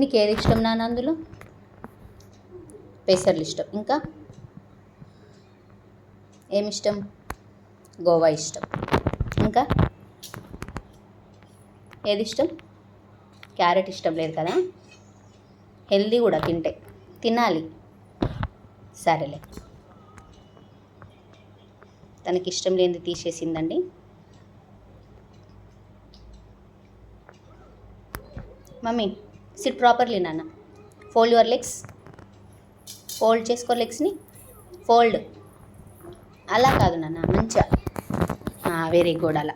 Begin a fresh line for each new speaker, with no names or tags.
నీకు ఏది ఇష్టం నాన్న అందులో? పెసర్లు ఇష్టం. ఇంకా ఏమిష్టం? గోవా ఇష్టం. ఇంకా ఏది ఇష్టం? క్యారెట్ ఇష్టం లేదు కదా. హెల్దీ కూడా తినాలి. సరేలే, తనకి ఇష్టం లేనిది తీసేసిందండి. మమ్మీ సిట్ ప్రాపర్లీ నాన్న. Fold your legs. ఫోల్డ్ చేసుకో లెగ్స్ని. ఫోల్డ్. అలా కాదు నాన్న, మంచిగా. Very good. అలా